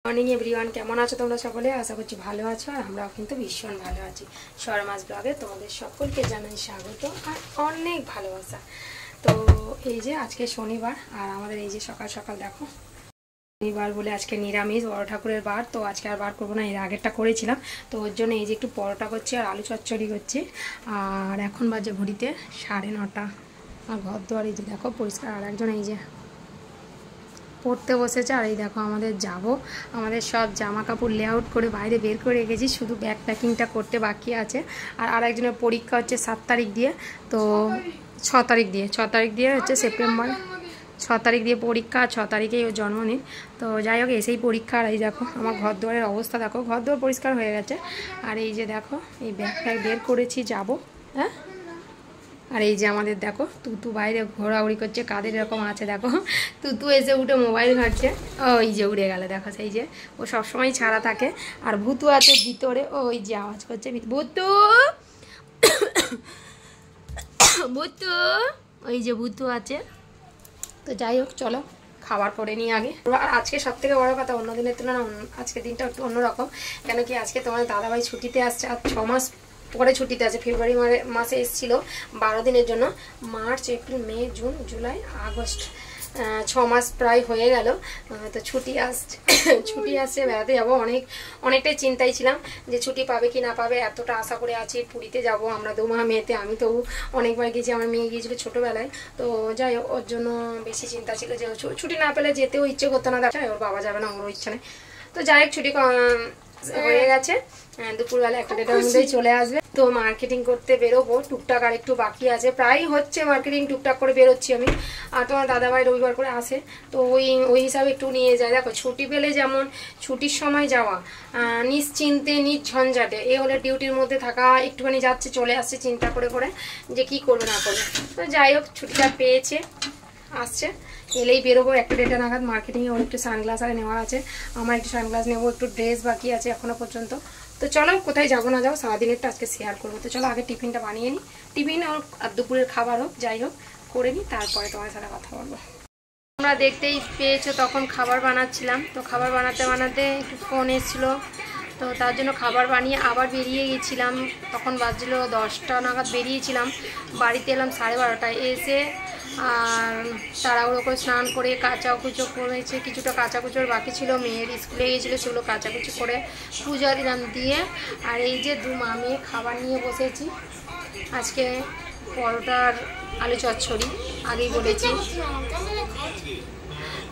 Morning everyone, কেমন আছো তোমরা সকলে? আশা করছি ভালো আছো, আর আমরাও কিন্তু ভীষণ ভালো আছি। শর্মাস ব্লগে তোমাদের সকলকে জানাই স্বাগত আর অনেক ভালোবাসা। তো এই যে আজকে শনিবার, আর আমাদের এই যে সকাল সকাল দেখো, শনিবার বলে আজকে নিরামিষ, বড় ঠাকুরের বার। তো আজকে আর বার করবো না, এর আগেরটা করেছিলাম। তো ওর জন্য এই যে একটু পরোটা করছি আর আলু চচ্চড়ি করছি। আর এখন বাজে ঘড়িতে 9:30। আর ঘর দুয়ার এই যে দেখো পরিষ্কার। আর একজন এই যে পড়তে বসেছে। আর এই দেখো আমাদের সব জামা কাপড় লেআউট করে বাইরে বের করে রেখেছি, শুধু ব্যাগ প্যাকিংটা করতে বাকি আছে। আর আরেকজনের পরীক্ষা হচ্ছে 7 তারিখ দিয়ে, তো 6 তারিখ দিয়ে হচ্ছে সেপ্টেম্বর। 6 তারিখ দিয়ে পরীক্ষা, 6 তারিখেই ওর জন্মদিন। তো যাই হোক, এসেই পরীক্ষা। আর এই দেখো আমার ঘর দুয়ারের অবস্থা দেখো, ঘর দুয়ার পরিষ্কার হয়ে গেছে। আর এই যে দেখো এই ব্যাগ প্যাক বের করেছি, যাবো। হ্যাঁ, আর এই যে আমাদের দেখো তুতু বাইরে ঘোরাঘুরি করছে, কাদের এরকম আছে দেখো। তুতু এসে উঠে মোবাইল ঘাঁটছে, ওই যে উড়ে গেল দেখো। সেই যে ও সবসময় ছাড়া থাকে। আর ভুতু আছে ভিতরে, ওই যে আওয়াজ করছে, ভুতু ভুতু, ওই যে ভুতু আছে। তো যাই হোক, চলো খাবার করে নিই আগে। আর আজকে সব থেকে বড় কথা, অন্য দিনের তুলনায় আজকের দিনটা একটু অন্যরকম। কেন কি আজকে তোমার দাদাভাই ছুটিতে আসছে, আর 6 মাস পরে ছুটিতে আছে। ফেব্রুয়ারি মাসে এসেছিলো 12 দিনের জন্য। মার্চ, এপ্রিল, মে, জুন, জুলাই, আগস্ট, 6 মাস প্রায় হয়ে গেল। তো ছুটি আসছে, বেড়াতে যাবো। অনেকটাই চিন্তায় ছিলাম যে ছুটি পাবে কি না পাবে। এতটা আশা করে আছি পুরীতে যাব আমরা 2 মা মেয়েতে। আমি তো অনেকবার গেছি, আমার মেয়ে গিয়েছিল ছোটোবেলায়। তো যাই হোক, ওর জন্য বেশি চিন্তা ছিল যে ছুটি না পেলে যেতেও ইচ্ছে করতো না। দেখা ওর বাবা যাবে না, ওরও ইচ্ছা নেই। তো যাই হোক, ছুটি হয়ে গেছে। দুপুরবেলা 1-1:30 মধ্যেই চলে আসবে। তো মার্কেটিং করতে বেরোবো, টুকটাক আর একটু বাকি আছে, প্রায় হচ্ছে মার্কেটিং, টুকটাক করে বেরোচ্ছি আমি। আর তোমার দাদাভাই রবিবার করে আসে, তো ওই হিসাবে একটু নিয়ে যায়। দেখো ছুটি পেলে যেমন ছুটির সময় যাওয়া নিশ্চিন্তে, ঝঞ্ঝাটে, এ হলে ডিউটির মধ্যে থাকা, একটুখানি যাচ্ছে চলে আসছে চিন্তা করে করে যে কি করবে না করবে। তো যাই হোক, ছুটিটা পেয়েছে, আসছে, এলেই বেরোবো 1-1:30 নাগাদ মার্কেটিংয়ে। ওর একটু সানগ্লাস আর নেওয়ার আছে, আমার একটু সানগ্লাস নেবো, একটু ড্রেস বাকি আছে এখনো পর্যন্ত। তো চলো, কোথায় যাবো না যাবো সারাদিনেরটা আজকে শেয়ার করবো। তো চলো আগে টিফিনটা বানিয়ে নিই, টিফিন হোক আর দুপুরের খাবার হোক, যাই হোক করে নিই, তারপরে তোমার সাথে কথা বলবো। তোমরা দেখতেই পেয়েছো তখন খাবার বানাচ্ছিলাম। তো খাবার বানাতে বানাতে একটু ফোন এসেছিলো, তো তার জন্য খাবার বানিয়ে আবার বেরিয়ে গেছিলাম। তখন বাজছিল 10টা নাগাদ বেরিয়েছিলাম, বাড়িতে এলাম 12:30টায়। এসে আর তাড়াহুড়ো করে স্নান করে কাচাকুচো করেছে, কিছুটা কাচাকুচোর বাকি ছিল, মেয়ের স্কুলে গিয়েছিলো, সেগুলো কাচাকুচি করে পূজা দিলাম দিয়ে। আর এই যে 2 মা মেয়ে খাবার নিয়ে বসেছি। আজকে পরোটার আলু চচ্চড়ি, আগেই বলেছি।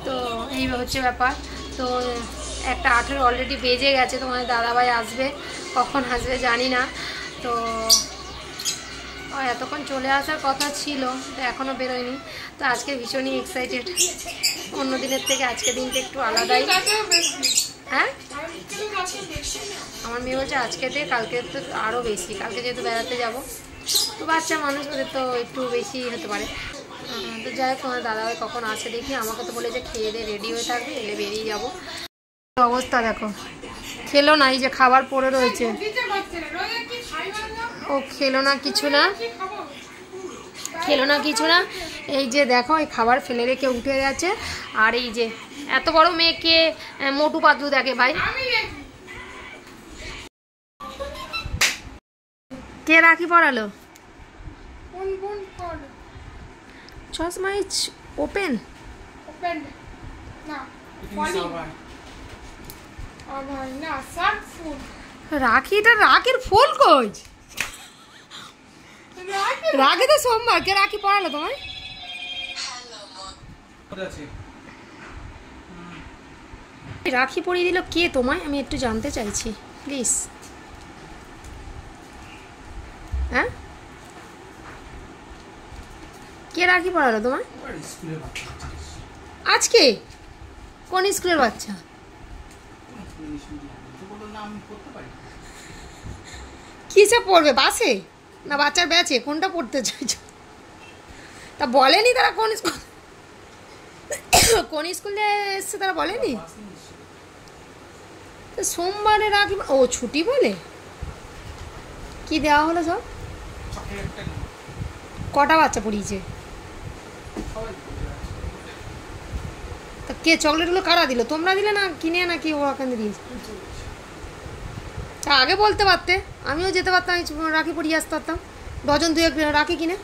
তো এই হচ্ছে ব্যাপার। তো 1:18 অলরেডি বেজে গেছে, তোমার দাদাভাই আসবে, কখন আসবে জানি না। তো এতক্ষণ চলে আসার কথা ছিল, তো এখনও বেরোয়নি। তো আজকে ভীষণই এক্সাইটেড, অন্য দিনের থেকে আজকের দিনটা একটু আলাদাই। হ্যাঁ, আমার মেয়ে বলছে আজকে থেকে কালকে তো আরও বেশি, কালকে যেহেতু বেড়াতে যাব, তো বাচ্চা মানুষ, ওদের তো একটু বেশি হতে পারে। তো যাই হোক, তোমার দাদাভাই কখন আসে দেখি। আমাকে তো বলেছে খেয়ে দিয়ে রেডি হয়ে থাকবে, এলে বেরিয়ে যাবো। অবস্থা দেখো, খেলো না, এই যে খাবার পড়ে রয়েছে, ও খেলো না কিছু না। এই যে দেখো, এই খাবার ফেলে রেখে উঠে গেছে। আর এই যে এত বড় মেয়েকে মোটু পাতলু দেখে ভাই। কে রাখি পড়ালো? চশমা ইজ ওপেন রাখির ফুল কই? রাখি তো সোমবার, কে রাখি পড়ালো তোমায়? রাখি পরিয়ে দিল কে তোমায়, আমি একটু জানতে চাইছি প্লিজ। হ্যাঁ, কে রাখি পড়ালো তোমায় আজকে? কোন স্কুলের বাচ্চা? কিসে পড়বে, বাসে না বাচ্চার ব্যাচে? কোনটা পড়তে চাইছো? তা বলেনি তারা কোন স্কুলে এসছে, তারা বলেনি? তো সোমবারে রাখি, ও ছুটি বলে কি দেওয়া হলো সব? কটা বাচ্চা পড়িয়েছে? তা কে চকলেটগুলো কারা দিল? তোমরা দিলে না কিনে নাকি ওখানে দিয়েছে? তা আগে বলতে পারতে, আমিও যেতে পারতাম, রাখি পরিয়ে আসতে পারতাম ডজন 2 রাখি কিনে।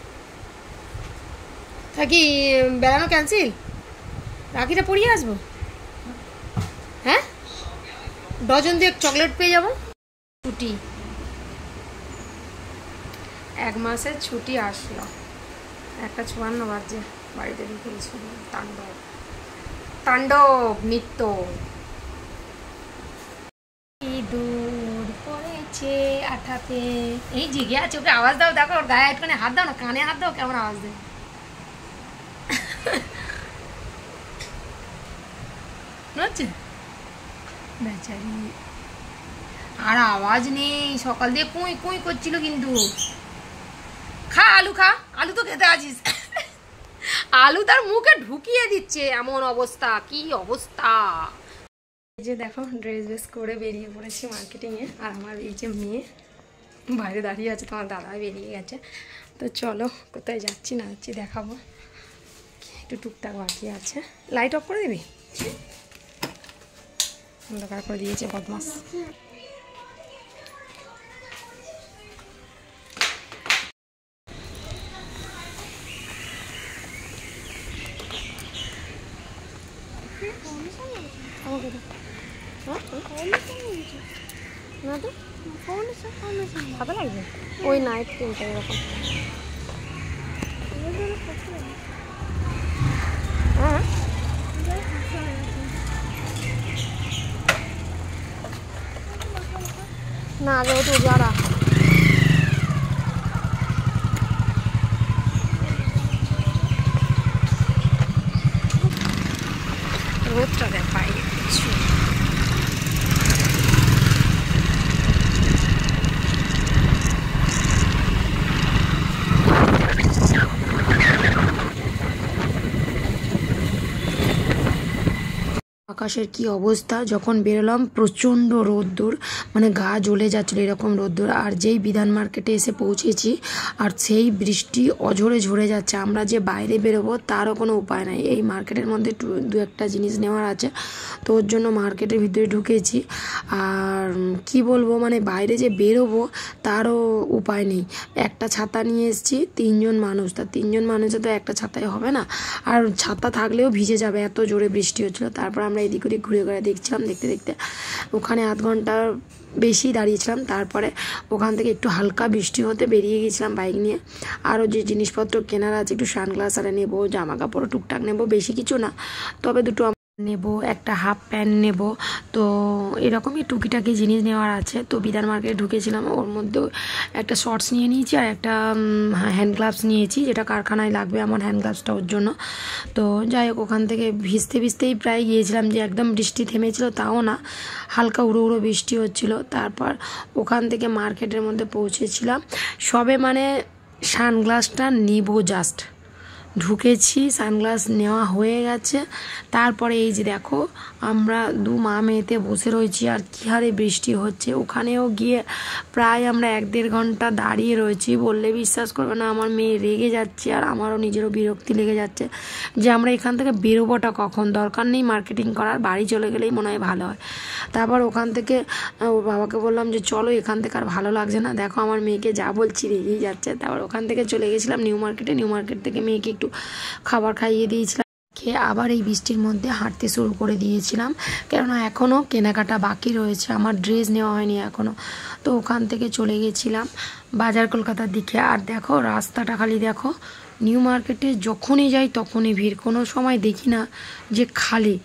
তা কি বেড়ানো ক্যান্সেল? রাখিটা পরিয়ে আসবো? হ্যাঁ, ডজন 2 চকলেট পেয়ে যাবো। ছুটি, 1 মাসের ছুটি আসলো। 1:54 বাজে, বাড়িতে ঢুকে গেছি। তাণ্ডব তাণ্ডব নৃত্য। দূর পড়েছে আঠাতে, এই জেগে আছে, ওকে আওয়াজ দাও। দেখো ওর গায়ে একটুখানি হাত দাও না, কানে হাত দাও, কেমন আওয়াজ দেয়। বেচারি, আর আওয়াজ নেই, সকাল দিয়ে কুঁই কুঁই করছিল। কিন্তু খা আলু, খা আলু, তো খেতে আছিস। আলু তার মুখে ঢুকিয়ে দিচ্ছে, এমন অবস্থা, কি অবস্থা। এই যে দেখো ড্রেস বেস করে বেরিয়ে পড়েছি মার্কেটিংয়ে। আর আমার এই যে মেয়ে বাইরে দাঁড়িয়ে আছে, তোমার দাদা বেরিয়ে গেছে। তো চলো, কোথায় যাচ্ছি না যাচ্ছি দেখাবো। একটু টুকটাক বাকি আছে। লাইট অফ করে দিবি? অন্ধকার করে দিয়েছে বদমাস। ভালো লাগবে ওই নাইট ক্রিমটা এরকম। হ্যাঁ, না আগে ওটা যারা রোদটা দেখ বাইরে কিছু। আকাশের কি অবস্থা, যখন বেরোলাম প্রচণ্ড রোদ্দুর, মানে গা জ্বলে যাচ্ছিলো এরকম রোদ্দুর। আর যেই বিধান মার্কেটে এসে পৌঁছেছি, আর সেই বৃষ্টি অঝরে ঝরে যাচ্ছে। আমরা যে বাইরে বেরোবো তারও কোনো উপায় নাই। এই মার্কেটের মধ্যে 2-1টা জিনিস নেওয়ার আছে, তো ওর জন্য মার্কেটের ভিতরে ঢুকেছি। আর কি বলবো, মানে বাইরে যে বেরোবো তারও উপায় নেই। একটা ছাতা নিয়ে এসেছি, 3 জন মানুষ, তা 3 জন মানুষে তো একটা ছাতায় হবে না। আর ছাতা থাকলেও ভিজে যাবে, এত জোরে বৃষ্টি হচ্ছিলো। তারপর আমরা এদিক ওদিক ঘুরে ঘুরে দেখছিলাম, দেখতে দেখতে ওখানে আধ ঘন্টার বেশি দাঁড়িয়েছিলাম। তারপরে ওখান থেকে একটু হালকা বৃষ্টি হতে বেরিয়ে গেছিলাম বাইক নিয়ে। আরও যে জিনিসপত্র কেনার আছে, একটু সানগ্লাস আরে নেবো, জামা কাপড় টুকটাক নেবো, বেশি কিছু না, তবে 2টো নেব, একটা হাফ প্যান্ট নেব। তো এরকমই টুকিটাকি জিনিস নেওয়ার আছে। তো বিধান মার্কেটে ঢুকেছিলাম, ওর মধ্যে একটা শর্টস নিয়ে নিয়েছি আর একটা হ্যান্ড গ্লাভস নিয়েছি, যেটা কারখানায় লাগবে আমার হ্যান্ড গ্লাভসটা ওর জন্য। তো যাই হোক, ওখান থেকে ভিজতে ভিজতেই প্রায় গিয়েছিলাম, যে একদম বৃষ্টি থেমেছিল তাও না, হালকা উড়ো উড়ো বৃষ্টি হচ্ছিল। তারপর ওখান থেকে মার্কেটের মধ্যে পৌঁছেছিলাম সবে, মানে সানগ্লাসটা নিব জাস্ট ঢুকেছি, সানগ্লাস নেওয়া হয়ে গেছে। তারপরে এই যে দেখো, আমরা 2 মা মেয়েতে বসে রয়েছি, আর কী হারে বৃষ্টি হচ্ছে। ওখানেও গিয়ে প্রায় আমরা 1-1.5 ঘন্টা দাঁড়িয়ে রয়েছি। বললে বিশ্বাস করবে না, আমার মেয়ে রেগে যাচ্ছে, আর আমারও নিজেরও বিরক্তি লেগে যাচ্ছে যে আমরা এখান থেকে বেরোবোটা কখন। দরকার নেই মার্কেটিং করার, বাড়ি চলে গেলেই মনে হয় ভালো হয়। তারপর ওখান থেকে ওর বাবাকে বললাম যে চলো, এখান থেকে আর ভালো লাগছে না। দেখো আমার মেয়েকে যা বলছি রেগেই যাচ্ছে। তারপর ওখান থেকে চলে গেছিলাম নিউ মার্কেটে। নিউ মার্কেট থেকে মেয়েকে একটু খাবার খাইয়ে দিয়েছিলাম, খেয়ে আবার এই বৃষ্টির মধ্যে হাঁটতে শুরু করে দিয়েছিলাম, কেননা এখনও কেনাকাটা বাকি রয়েছে, আমার ড্রেস নেওয়া হয়নি এখনও। তো ওখান থেকে চলে গেছিলাম বাজার কলকাতার দিকে। আর দেখো রাস্তাটা খালি দেখো, নিউ মার্কেটে যখনই যাই তখনই ভিড়, কোনো সময় দেখি না যে খালি।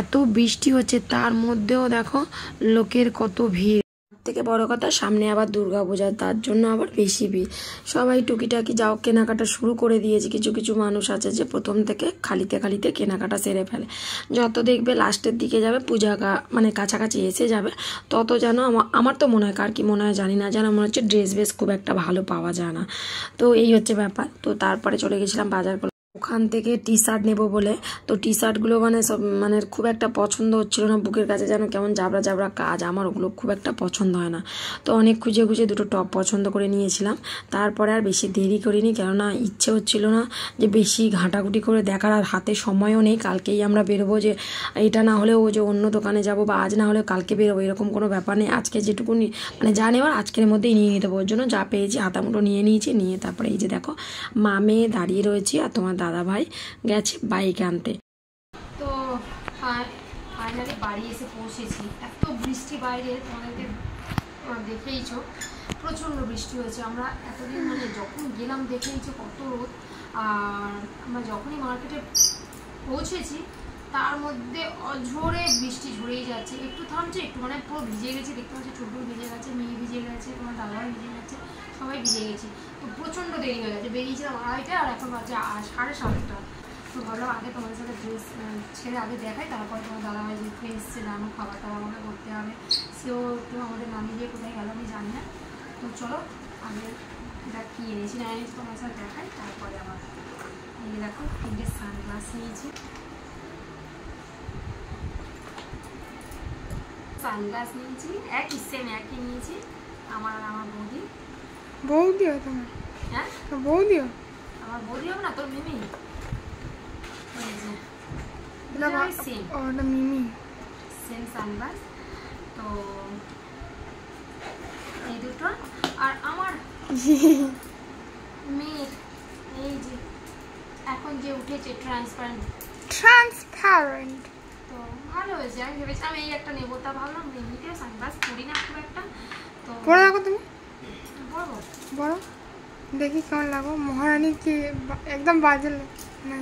এত বৃষ্টি হচ্ছে তার মধ্যেও দেখো লোকের কত ভিড়। থেকে বড় কথা, সামনে আবার দুর্গাপূজা, তার জন্য আবার বেশি ভিড়। সবাই টুকিটাকি যাও কেনাকাটা শুরু করে দিয়েছে। কিছু কিছু মানুষ আছে যে প্রথম থেকে খালিতে খালিতে কেনাকাটা সেরে ফেলে। যত দেখবে লাস্টের দিকে যাবে, পূজা মানে কাছাকাছি এসে যাবে, তত যেন আমার তো মনে হয়, কার কি মনে হয় জানি না, যেন মনে হচ্ছে ড্রেস বেস খুব একটা ভালো পাওয়া যায় না। তো এই হচ্ছে ব্যাপার। তো তারপরে চলে গেছিলাম বাজার। ওখান থেকে টি শার্ট নেবো বলে, তো টি শার্টগুলো মানে সব মানে খুব একটা পছন্দ হচ্ছিলো না, বুকের কাছে যেন কেমন জাবরা জাবরা কাজ, আমার ওগুলো খুব একটা পছন্দ হয় না। তো অনেক খুঁজে খুঁজে দুটো টপ পছন্দ করে নিয়েছিলাম। তারপরে আর বেশি দেরি করিনি, কেননা ইচ্ছে হচ্ছিল না যে বেশি ঘাঁটাঘুটি করে দেখার, আর হাতে সময়ও নেই। কালকেই আমরা বেরোবো, যে এটা না হলেও যে অন্য দোকানে যাব, বা আজ না হলেও কালকে বেরোবো, এরকম কোনো ব্যাপার নেই। আজকে যেটুকু মানে যা নেওয়ার আজকের মধ্যেই নিয়ে নিতে, ওর জন্য যা পেয়েছি হাতামুটো নিয়ে নিয়েছি। নিয়ে তারপরে এই যে দেখো মা মেয়ে দাঁড়িয়ে রয়েছি, আর তোমার দাদা ভাই গেছে বাইক আনতে। তো ফাইনালি বাড়ি এসে পৌঁছেছি। এত বৃষ্টি বাইরে, তোমাদেরকে দেখেইছো, প্রচণ্ড বৃষ্টি হয়েছে। আমরা এতদিন মানে যখন গেলাম দেখেইছো কত রোদ, আর আমরা যখনই মার্কেটে পৌঁছেছি তার মধ্যে অঝোরে বৃষ্টি ঝরেই যাচ্ছে, একটু থামছে একটু, মানে পুরো ভিজে গেছে। দেখতে পাচ্ছি ছোটো ভিজে গেছে, মেয়ে ভিজে গেছে, তোমার দাদাভাই ভিজে গেছে, সবাই ভিজে গেছি। তো প্রচণ্ড দেরি হয়ে গেছে, বেরিয়েছিলাম 2:30, আর এখন বাজে 7:30। তো ভাবলাম আগে তোমাদের সাথে ড্রেস ছেড়ে আগে দেখাই, তারপরে তোমার দাদাভাই যেহেতু এসছে, জানো খাবার টাবার আমাকে করতে হবে, সেও একটু আমাদের নামিয়ে দিয়ে কোথায় গেল আমি জানি না। তো চলো আগে এটা কী এনেছি না এনেছি তোমার সাথে দেখাই, তারপরে আবার এই দেখো 3টে সানগ্লাস নিয়েছি। সানগ্লাস নিয়েছি, একই সেম একই নিয়েছি, আমার আর আমার বৌদিও তোমার। হ্যাঁ বৌদিও, আমার বৌদি হবে না তোর মিমি, সেম সানগ্লাস। তো এই দুটো, আর আমার মেয়ের এই যে এখন যে উঠেছে ট্রান্সপারেন্ট, তো ভালো হয়েছে। আমি ভেবেছিলাম এই একটা নেবো, তা ভাবলাম এমনিতেও সানগ্লাস পরি না খুব একটা, তো পরে রাখো তুমি, বড় বড় দেখি কেমন লাগো। মহারানী কি একদম বাজে না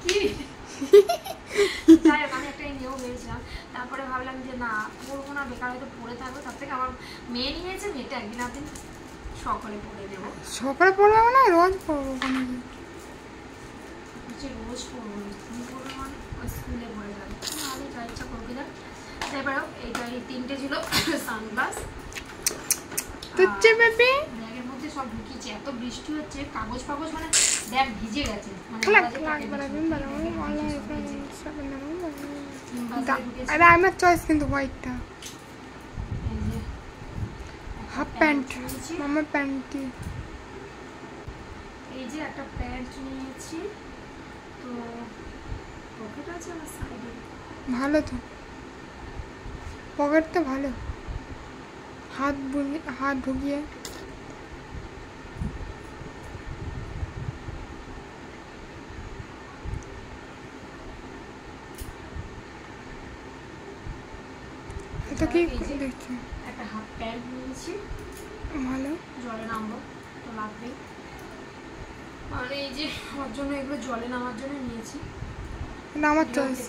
কি? যাই হোক আমি একটাই নেবো ভেবেছিলাম, তারপরে ভাবলাম যে না পরবো না, বেকার হয়তো পরে থাকবো, তার থেকে আমার মেয়ে নিয়েছে, মেয়েটা একদিন একদিন সকালে পরে দেবো। সকালে পরবো না, রোজ পরবো, রোজ পরবো, তুমি পরবে মানে স্কুলে পরে যাবে, আমি যা ইচ্ছা করবি না। তারপরেও এইটা এই 3টে ছিল সানগ্লাস। ব্যাগের মধ্যে সব ঢুকিয়েছে, এত বৃষ্টি হচ্ছে, কাগজ ফাগজ মানে ব্যাগ ভিজে গেছে, আমার চয়েস কিন্তু হোয়াইটটা। হাফ প্যান্ট, মামার প্যান্টটি, এই যে একটা প্যান্ট নিয়েছি। তো পকেট আছে আমার সাইডে, ভালো তো পকেটটা ভালো, হাত ঢুকিয়ে। এটা কি দেখছি, একটা হাফ প্যান্ট নিয়েছি, ভালো, জলে নামবো তো লাগবেই, আর এই যে আমার জন্য এগুলো জলে নামার জন্য নিয়েছি, আমার চয়েস।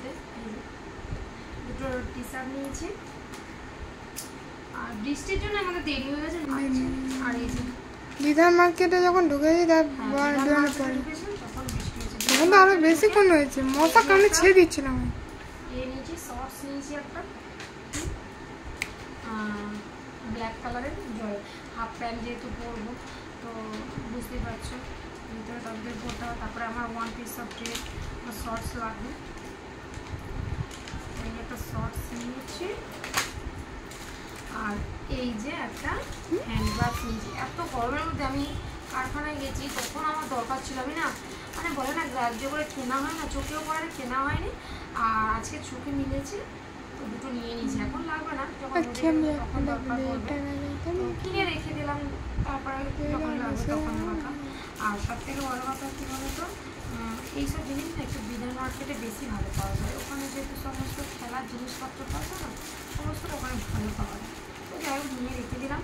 দুটো টি শার্ট নিয়েছি, আর বৃষ্টির জন্য আমাদের দেরি হয়ে গেছে। আর এই যে বিধান মার্কেটে যখন ঢুকেছি তার বেরোনোর পরে তখন তো আরো বেশিক্ষণ হয়েছে, মশা কামড়ে ছেড়ে দিচ্ছিলাম। এই নিয়েছি শর্টস নিয়েছি একটা ব্ল্যাক কালারের, হাফ প্যান্ট যেহেতু পরবো তো বুঝতেই পারছো, ভিতরে তাদের পরতে হবে। তারপরে আমার 1 পিস অফ ড্রেস শর্টস লাগবে, এই একটা শর্টস নিয়েছি। আর এই যে একটা হ্যান্ড গ্লাভস নিয়েছি। এত গরমের মধ্যে আমি কারখানায় গেছি, তখন আমার দরকার ছিল, আমি না মানে বলে না গ্রাহ্য করে কেনা হয় না, চোখেও পড়ে কেনা হয়নি, আর আজকে চোখে মিলেছে তো দুটো নিয়ে নিয়েছি। এখন লাগবে না, যখন তখন দরকার পড়বে কিনে রেখে দিলাম, তারপরে যখন লাগবে তখন কথা। আর সব থেকে বড় কথা কী বলতো, এইসব জিনিস না একটু বিধান মার্কেটে বেশি ভালো পাওয়া যায়, ওখানে যেহেতু সমস্ত খেলার জিনিসপত্র পাওয়া যায় না, সমস্ত ওখানে ভালো পাওয়া যায়। তো যাই হোক নিয়ে রেখে দিলাম,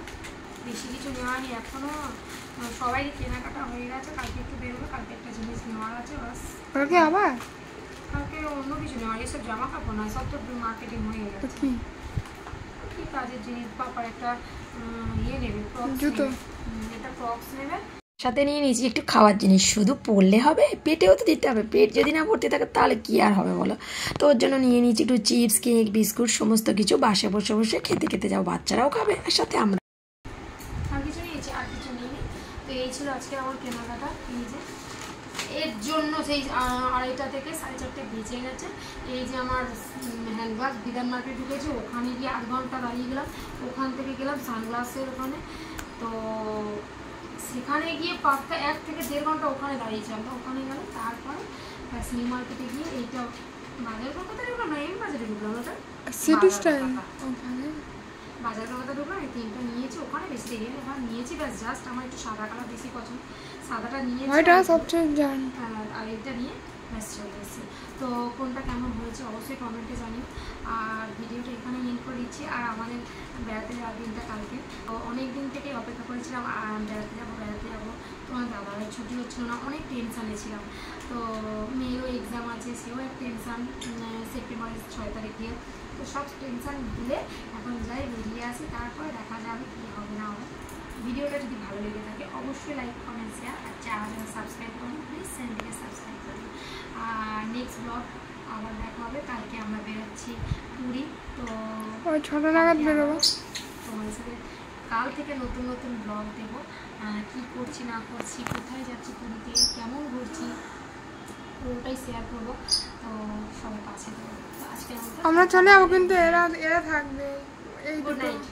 বেশি কিছু নেওয়া নেই এখনও, সবাই কেনাকাটা হয়ে গেছে, কালকে একটু বেরোবে, কালকে একটা জিনিস নেওয়ার আছে বাস। কালকে আবার কালকে অন্য কিছু নেওয়ার, এসব জামা কাপড় নয়, সব তো মার্কেটিং হয়ে গেছে। কি কাজের জিনিস, পাপার একটা ইয়ে নেবে, জুতো, একটা ক্রক্স নেবে, সাথে নিয়ে নিয়েছি একটু খাওয়ার জিনিস। শুধু পড়লে হবে, পেটেও তো দিতে হবে, পেট যদি না ভর্তি থাকে তাহলে কি আর হবে বলো। তো ওর জন্য নিয়ে নিয়েছি একটু চিপস, কেক, বিস্কুট, সমস্ত কিছু, বাসে বসে বসে খেতে খেতে যাও, বাচ্চারাও খাবে আর সাথে আমরা। আর কিছু নিয়েছি, আর কিছু নিয়ে। তো এই ছিল আজকে আমার কেনাকাটা। এই যে জন্য সেই 2:30 থেকে 4:30 বেজে গেছে। এই যে আমার হ্যান্ডগ্লাস বিধান মার্কেট ঢুকেছে, ওখানে গিয়ে 8 ঘন্টা দাঁড়িয়ে গেলাম। ওখান থেকে গেলাম সানগ্লাসের ওখানে, তো সেখানে গিয়ে পাক্কা 1 থেকে 1.5 ঘন্টা ওখানে দাঁড়িয়েছিলাম। তো ওখানে গেলাম, তারপরে নিউ মার্কেটে গিয়ে এইটা বাজার কলকাতা ঢুকলাম না, এম বাজারে ঢুকলাম, ওটা সিটি স্টাইল বাজার কলকাতা ঢুকলাম। এই 3টা নিয়েছি, ওখানে বেশি দেরি ওখানে নিয়েছি ব্যাস। জাস্ট আমার একটু সাদা কালার বেশি পছন্দ, সাদাটা নিয়েছি আর এইটা নিয়ে ব্যাস চলে এসেছি। তো কোনটা কেমন হয়েছে অবশ্যই কমেন্টে জানিও। আর ভিডিওটা এখানে এন্ড করে দিচ্ছি। আর আমাদের বেড়াতে যাওয়ার দিনটা কালকে, অনেক দিন থেকে অপেক্ষা করেছিলাম বেড়াতে যাবো। তোমার দাদার ছুটি হচ্ছিল না, অনেক টেনশানে ছিলাম। তো মেয়েরও এক্সাম আছে, সেও এক টেনশান, সেপ্টেম্বরের 6 তারিখ দিয়ে। তো সব টেনশান ভুলে এখন যাই, বেরিয়ে আসি, তারপরে দেখা যাবে কী হবে না হবে। ভিডিওটা যদি ভালো লেগে থাকে অবশ্যই লাইক কমেন্ট শেয়ার, আর চ্যানেলটা সাবস্ক্রাইব করুন প্লিজ, চ্যানেলটাকে সাবস্ক্রাইব করুন। আর নেক্সট ব্লগ আবার দেখা হবে। কালকে আমরা বেরোচ্ছি পুরী, তো 6টা নাগাদ বেরোবো। তোমার সাথে কাল থেকে নতুন নতুন ব্লগ দেবো, কী করছি না করছি, কোথায় যাচ্ছি পুরীতে, কেমন ঘুরছি, পুরোটাই শেয়ার করবো। তো সবাই পাশে দেবো। তো আজকে আমরা চলে যাবো, কিন্তু এরা থাকবে। Good night.